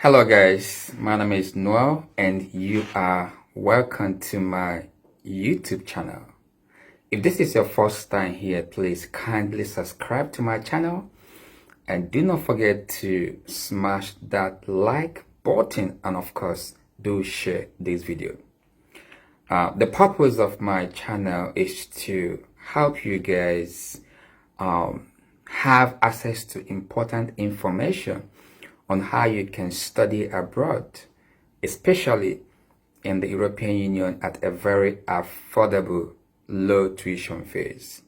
Hello guys, my name is Noel and you are welcome to my YouTube channel. If this is your first time here, please kindly subscribe to my channel and do not forget to smash that like button and of course do share this video. The purpose of my channel is to help you guys have access to important information on how you can study abroad, especially in the European Union at a very affordable, low tuition fees.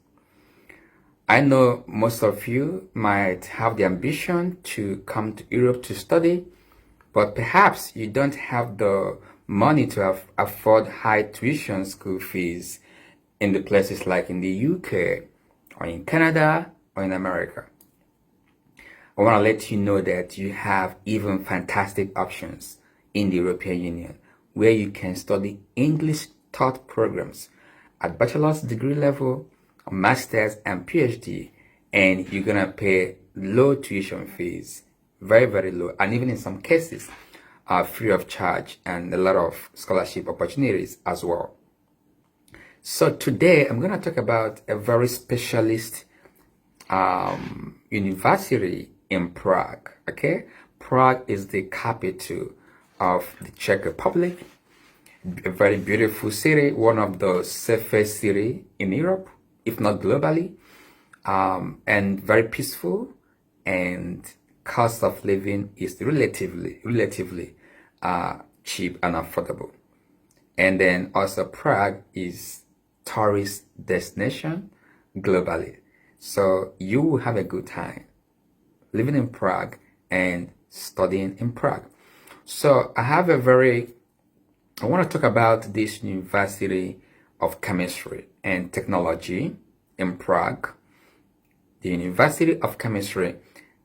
I know most of you might have the ambition to come to Europe to study, but perhaps you don't have the money to afford high tuition school fees in the places like in the UK or in Canada or in America. I want to let you know that you have even fantastic options in the European Union where you can study English taught programs at bachelor's degree level, master's and PhD, and you're going to pay low tuition fees, very, very low, and even in some cases, free of charge and a lot of scholarship opportunities as well. So today I'm going to talk about a very specialist university in Prague. Okay, Prague is the capital of the Czech Republic, a very beautiful city, one of the safest city in Europe, if not globally, and very peaceful, and cost of living is relatively cheap and affordable. And then also Prague is tourist destination globally, so you will have a good time living in Prague and studying in Prague. So I want to talk about this University of Chemistry and Technology in Prague, the University of Chemistry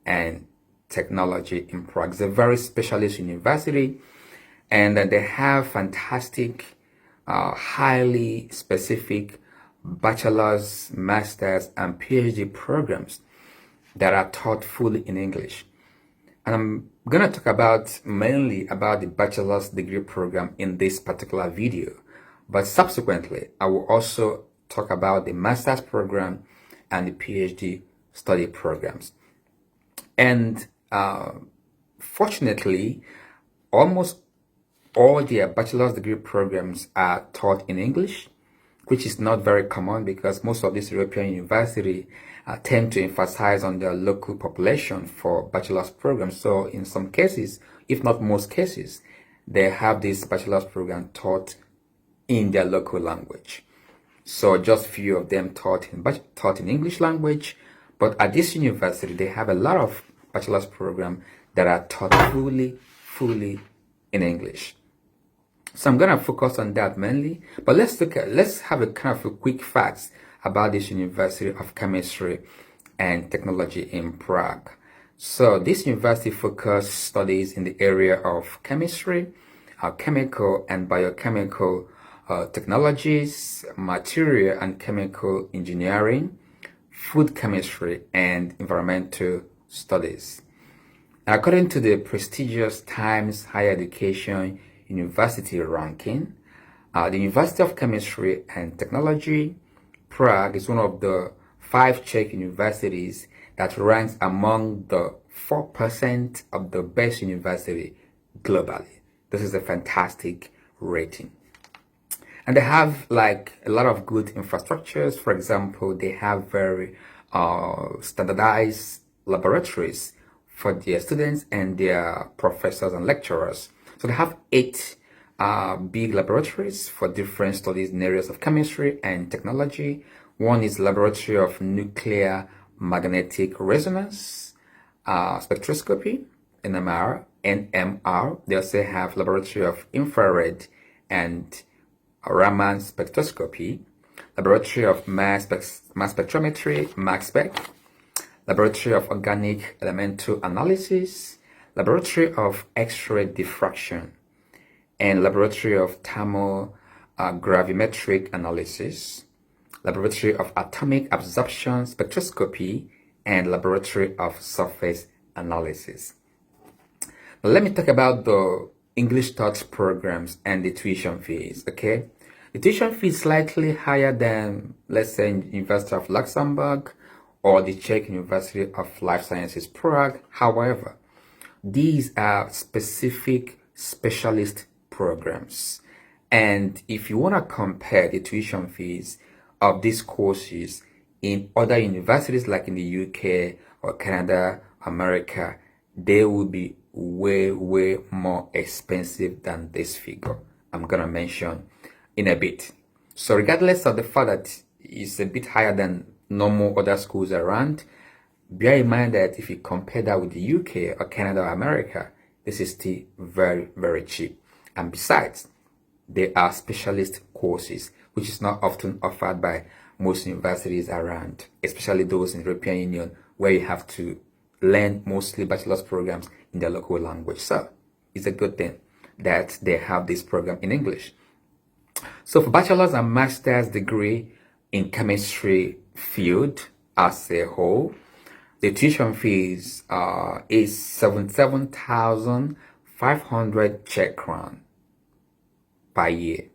and Technology in Prague. It's a very specialist university, and they have fantastic, highly specific bachelor's, master's, and PhD programs that are taught fully in English. And I'm going to talk mainly about the bachelor's degree program in this particular video, but subsequently I will also talk about the master's program and the PhD study programs. And fortunately, almost all their bachelor's degree programs are taught in English, which is not very common because most of these European universities tend to emphasize on their local population for bachelor's programs. So in some cases, if not most cases, they have this bachelor's program taught in their local language. So just few of them taught in English language, but at this university, they have a lot of bachelor's programs that are taught fully in English. So I'm going to focus on that mainly, but let's have a kind of a quick facts about this University of Chemistry and Technology in Prague. So this university focuses studies in the area of chemistry, chemical and biochemical technologies, material and chemical engineering, food chemistry, and environmental studies. According to the prestigious Times Higher Education University ranking, the University of Chemistry and Technology, Prague is one of the 5 Czech universities that ranks among the 4% of the best university globally. This is a fantastic rating. And they have like a lot of good infrastructures. For example, they have very standardized laboratories for their students and their professors and lecturers. So they have 8 big laboratories for different studies in areas of chemistry and technology. One is Laboratory of Nuclear Magnetic Resonance Spectroscopy, NMR. They also have Laboratory of Infrared and Raman Spectroscopy, Laboratory of Mass Spectrometry, MaxSpec, Laboratory of Organic Elemental Analysis, Laboratory of X-ray Diffraction, and Laboratory of Thermogravimetric Analysis, Laboratory of Atomic Absorption Spectroscopy, and Laboratory of Surface Analysis. Let me talk about the English Talks programs and the tuition fees, okay? The tuition fee is slightly higher than, let's say, University of Luxembourg or the Czech University of Life Sciences Prague. However, these are specific specialist programs. And if you want to compare the tuition fees of these courses in other universities like in the UK or Canada, America, they will be way more expensive than this figure I'm gonna mention in a bit. So regardless of the fact that it's a bit higher than normal other schools around, bear in mind that if you compare that with the UK or Canada or America, this is still very cheap. And besides, they are specialist courses, which is not often offered by most universities around, especially those in the European Union, where you have to learn mostly bachelor's programs in their local language. So it's a good thing that they have this program in English. So for bachelor's and master's degree in chemistry field as a whole, the tuition fees is 77,500 Czech crown per year.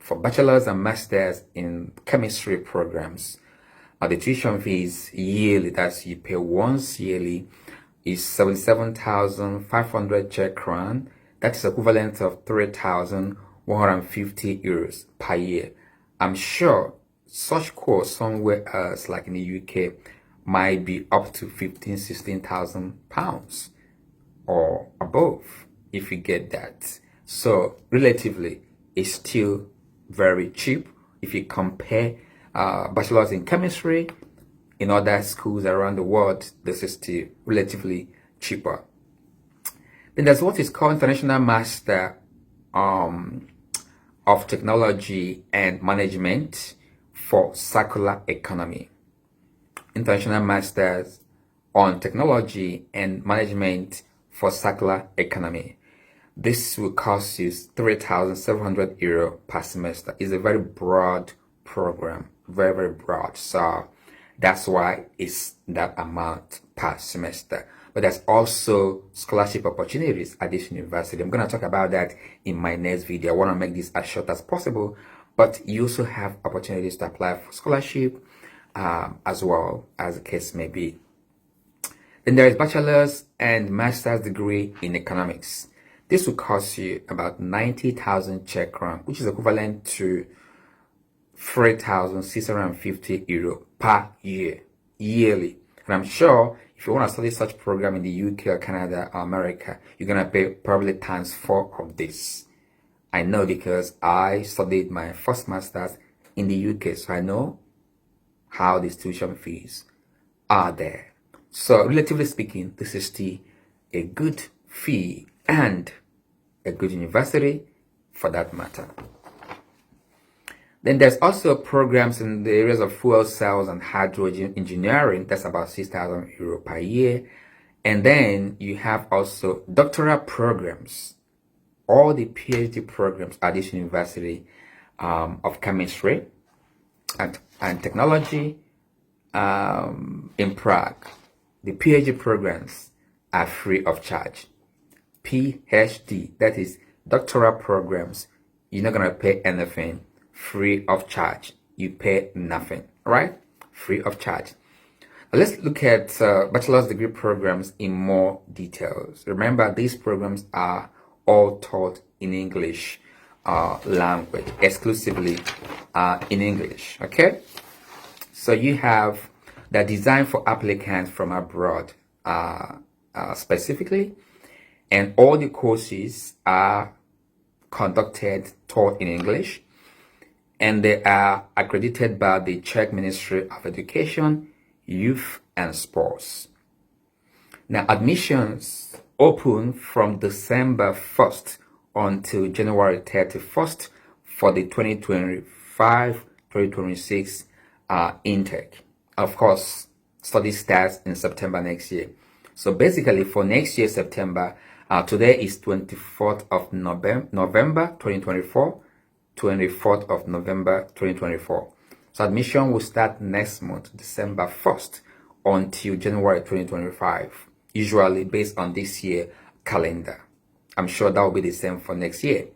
For bachelor's and master's in chemistry programs, the tuition fees yearly, that's you pay once yearly, is 77,500 Czech crown. That is equivalent of 3,150 euros per year. I'm sure such course somewhere else, like in the UK, might be up to 16,000 pounds or above if you get that. So relatively, it's still very cheap if you compare bachelor's in chemistry in other schools around the world. This is still relatively cheaper. Then there's what is called International Master of Technology and Management for Circular Economy. International Masters on Technology and Management for Circular Economy. This will cost you 3,700 euro per semester. It's a very broad program, very broad. So that's why it's that amount per semester. But there's also scholarship opportunities at this university. I'm going to talk about that in my next video. I want to make this as short as possible, but you also have opportunities to apply for scholarship as well, as the case may be. Then there is bachelor's and master's degree in economics. This will cost you about 90,000 Czech crown, which is equivalent to 3,650 euro per year, yearly. And I'm sure if you want to study such program in the UK or Canada or America, you're going to pay probably times 4 of this. I know because I studied my first master's in the UK, so I know how these tuition fees are there. So relatively speaking, this is still a good fee and a good university for that matter. Then there's also programs in the areas of fuel cells and hydrogen engineering. That's about 6,000 euro per year. And then you have also doctoral programs, all the PhD programs at this university of chemistry and technology in Prague. The PhD programs are free of charge. PhD, that is doctoral programs, you're not going to pay anything, free of charge. You pay nothing, right? Free of charge. Now let's look at bachelor's degree programs in more details. Remember, these programs are all taught in English language, exclusively in English, okay? So you have the design for applicants from abroad specifically, and all the courses are taught in English, and they are accredited by the Czech Ministry of Education, Youth and Sports. Now, admissions open from December 1st until January 31st for the 2025-2026 intake. Of course, study starts in September next year. So basically for next year, September, today is 24th of November 2024, 24th of November 2024. So admission will start next month, December 1st until January 2025, usually based on this year, calendar. I'm sure that will be the same for next year.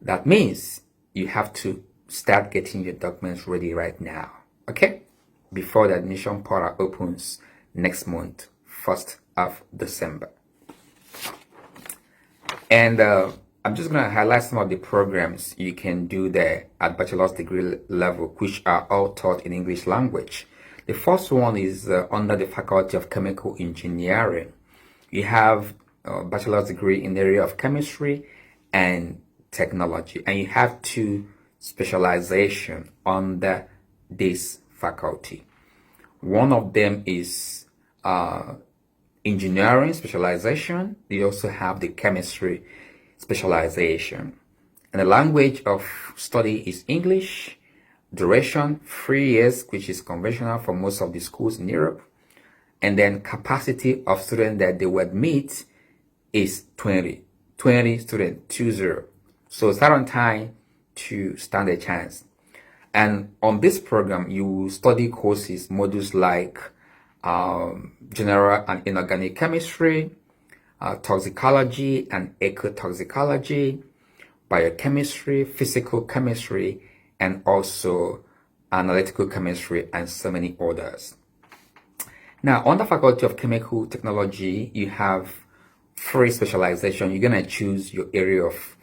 That means you have to start getting your documents ready right now, okay? Before the admission portal opens next month, 1st of December. And I'm just going to highlight some of the programs you can do there at bachelor's degree level, which are all taught in English language. The first one is under the Faculty of Chemical Engineering. You have a bachelor's degree in the area of chemistry and technology, and you have 2 specialization under this faculty. One of them is engineering specialization. You also have the chemistry specialization. And the language of study is English. Duration 3 years, which is conventional for most of the schools in Europe. And then capacity of students that they would meet is 20 students, 20. So start on time to stand a chance. And on this program, you study courses, modules like general and inorganic chemistry, toxicology and ecotoxicology, biochemistry, physical chemistry, and also analytical chemistry, and so many others. Now, on the Faculty of Chemical Technology, you have 3 specialization. You're going to choose your area of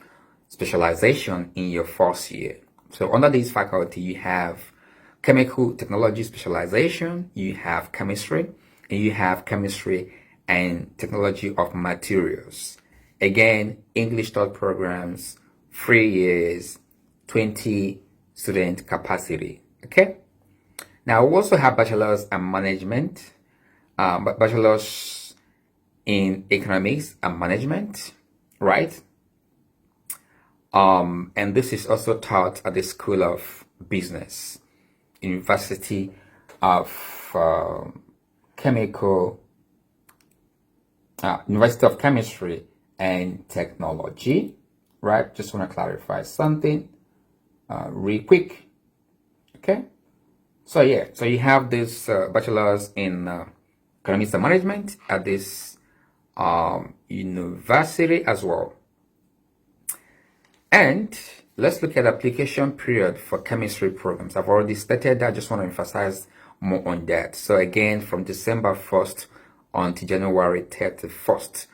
specialization in your first year. So under this faculty, you have chemical technology specialization, you have chemistry, and you have chemistry and technology of materials. Again, English taught programs, 3 years, 20 student capacity. Okay. Now we also have bachelor's and management, bachelor's in economics and management, right? And this is also taught at the School of Business, University of University of Chemistry and Technology, right? Just want to clarify something real quick, okay? So yeah, so you have this bachelor's in economics and management at this university as well. And let's look at application period for chemistry programs. I've already stated that. I just want to emphasize more on that. So again, from December 1st until January 31st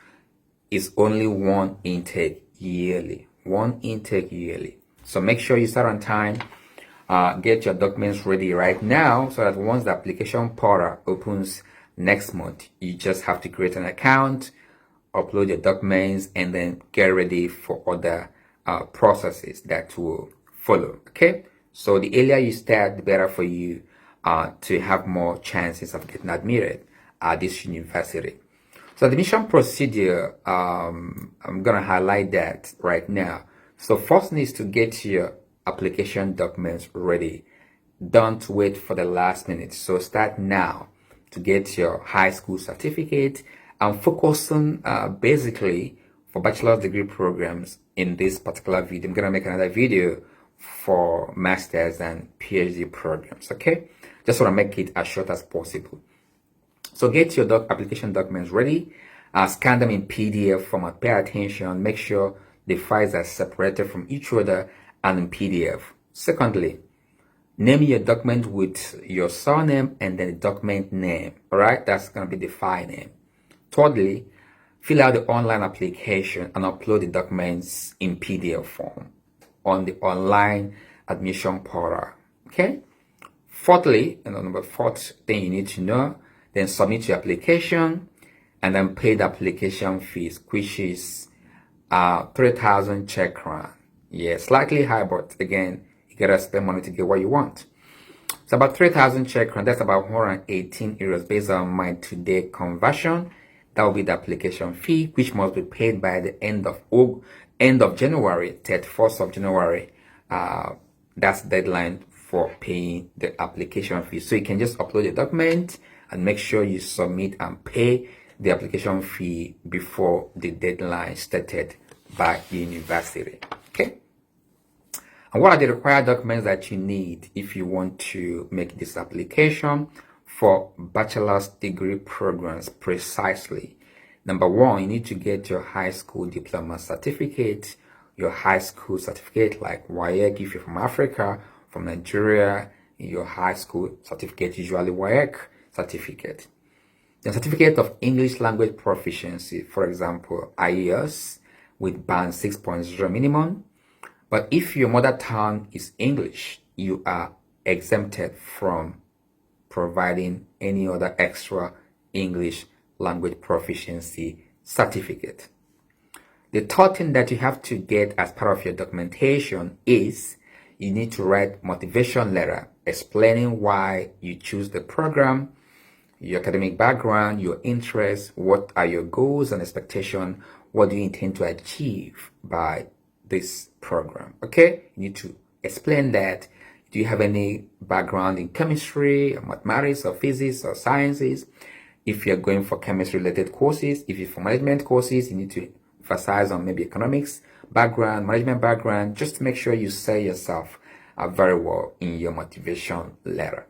is only 1 intake yearly. 1 intake yearly. So make sure you start on time. Get your documents ready right now so that once the application portal opens next month, you just have to create an account, upload your documents, and then get ready for other processes that will follow. Okay, so the earlier you start, the better for you to have more chances of getting admitted at this university. So the admission procedure, I'm gonna highlight that right now. So first needs to get your application documents ready. Don't wait for the last minute. So start now to get your high school certificate and focus on basically for bachelor's degree programs. In this particular video, I'm gonna make another video for master's and PhD programs. Okay, just want to make it as short as possible. So get your application documents ready, scan them in PDF format, pay attention, make sure the files are separated from each other and in PDF. Secondly, name your document with your surname and then the document name. All right, that's gonna be the file name. Thirdly, fill out the online application and upload the documents in PDF form on the online admission portal. Okay. Fourthly, and number 4th thing you need to know, then submit your application and then pay the application fees, which is 3,000 Czech crown. Yeah, slightly high, but again, you gotta spend money to get what you want. It's about 3,000 Czech crown. That's about 118 euros based on my today conversion. That will be the application fee, which must be paid by the end of January, 31st of January. That's the deadline for paying the application fee. So you can just upload your document and make sure you submit and pay the application fee before the deadline stated by the university. Okay. And what are the required documents that you need if you want to make this application for bachelor's degree programs precisely? Number one, you need to get your high school diploma certificate, your high school certificate like WAEC if you're from Africa, from Nigeria, your high school certificate, usually WAEC certificate. The certificate of English language proficiency, for example, IELTS with band 6.0 minimum. But if your mother tongue is English, you are exempted from providing any other extra English language proficiency certificate. The third thing that you have to get as part of your documentation is you need to write motivation letter explaining why you choose the program, your academic background, your interests, what are your goals and expectations, what do you intend to achieve by this program. Okay, you need to explain that. Do you have any background in chemistry or mathematics or physics or sciences? If you're going for chemistry related courses, if you're for management courses, you need to emphasize on maybe economics background, management background, just to make sure you sell yourself very well in your motivation letter.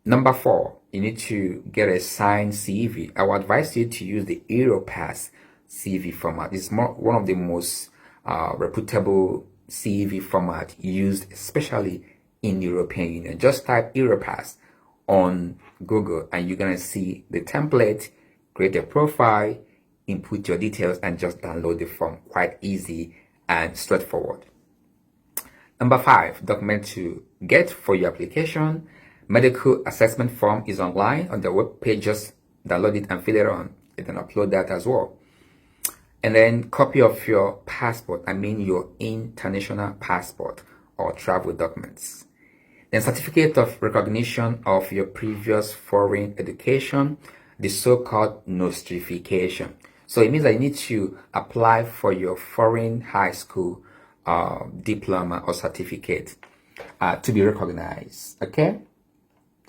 Number 4, you need to get a signed CV. I would advise you to use the Europass CV format. It's one of the most reputable CV format used, especially in the European Union. Just type Europass on Google and you're gonna see the template, create a profile, input your details, and just download the form. Quite easy and straightforward. Number 5, document to get for your application. Medical assessment form is online on the web page. Just download it and fill it on. You can upload that as well. And then copy of your passport, your international passport or travel documents. Then certificate of recognition of your previous foreign education, the so-called nostrification. So it means that you need to apply for your foreign high school diploma or certificate to be recognized, okay?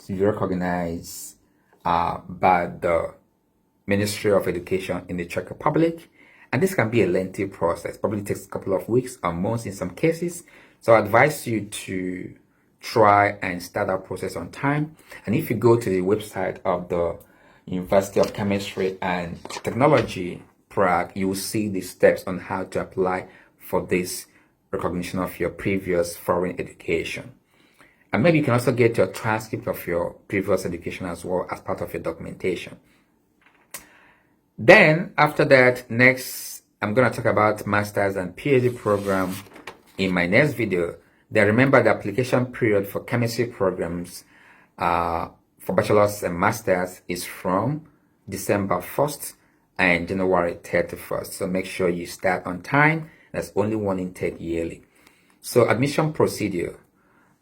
To be recognized by the Ministry of Education in the Czech Republic. And this can be a lengthy process, probably takes a couple of weeks or months in some cases. So I advise you to try and start that process on time. And if you go to the website of the University of Chemistry and Technology, Prague, you will see the steps on how to apply for this recognition of your previous foreign education. And maybe you can also get your transcript of your previous education as well as part of your documentation. Then after that, next, I'm going to talk about Master's and PhD program in my next video. Then remember the application period for chemistry programs for Bachelor's and Master's is from December 1st and January 31st. So make sure you start on time. There's only one intake yearly. So admission procedure.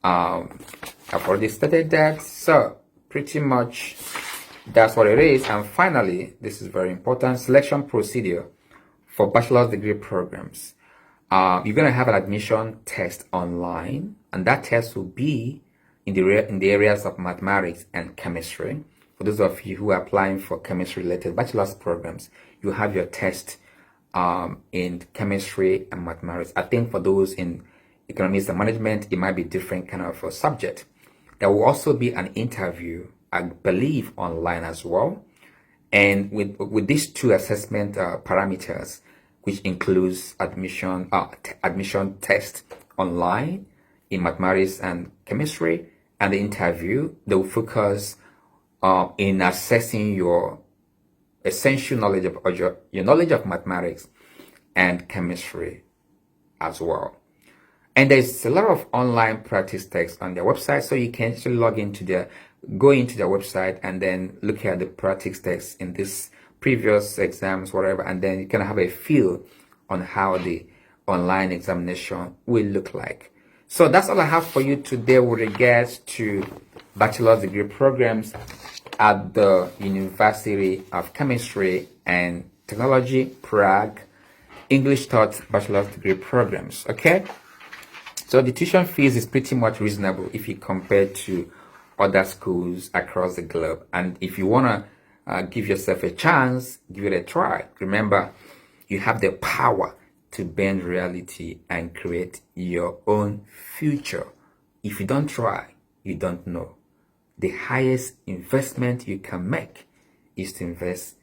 I've already stated that. So pretty much that's what it is. And finally, this is very important, selection procedure for bachelor's degree programs. You're going to have an admission test online, and that test will be in the areas of mathematics and chemistry. For those of you who are applying for chemistry-related bachelor's programs, you have your test in chemistry and mathematics. I think for those in economics and management, it might be different kind of a subject. There will also be an interview, I believe, online as well. And with these two assessment parameters, which includes admission test online in mathematics and chemistry, and the interview, they will focus in assessing your essential knowledge of your knowledge of mathematics and chemistry as well. And there's a lot of online practice tests on their website, so you can actually go into their website and then look at the practice tests in this previous exams, whatever, and then you can have a feel on how the online examination will look like. So that's all I have for you today with regards to bachelor's degree programs at the University of Chemistry and Technology, Prague, English taught bachelor's degree programs. Okay, so the tuition fees is pretty much reasonable if you compare to other schools across the globe. And if you want to give yourself a chance, give it a try. Remember, you have the power to bend reality and create your own future. If you don't try, you don't know. The highest investment you can make is to invest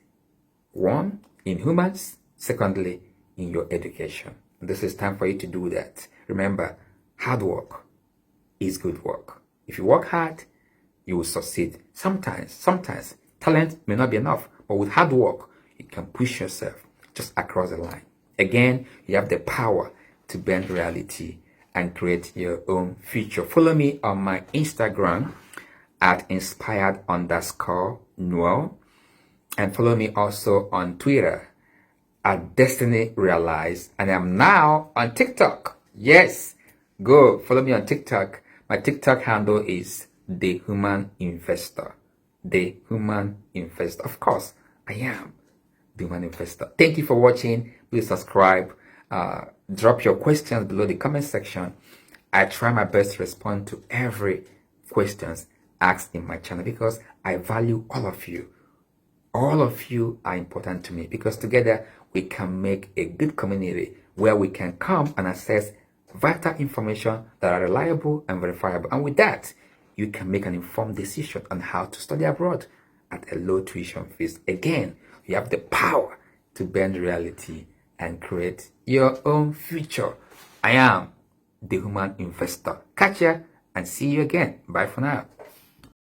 One, in humans. Secondly, in your education. This is time for you to do that. Remember, hard work is good work. If you work hard, you will succeed. Sometimes talent may not be enough, but with hard work, you can push yourself just across the line. Again, you have the power to bend reality and create your own future. Follow me on my Instagram at inspired_Noel, and follow me also on Twitter at Destiny Realized, and I'm now on TikTok. Yes, go follow me on TikTok. My TikTok handle is The Human Investor. The Human Investor. Of course, I am The Human Investor. Thank you for watching. Please subscribe. Drop your questions below the comment section. I try my best to respond to every questions asked in my channel because I value all of you. All of you are important to me because together we can make a good community where we can come and access vital information that are reliable and verifiable. And with that, you can make an informed decision on how to study abroad at a low tuition fees. Again, you have the power to bend reality and create your own future. I am The Human Investor. Catch ya and see you again. Bye for now.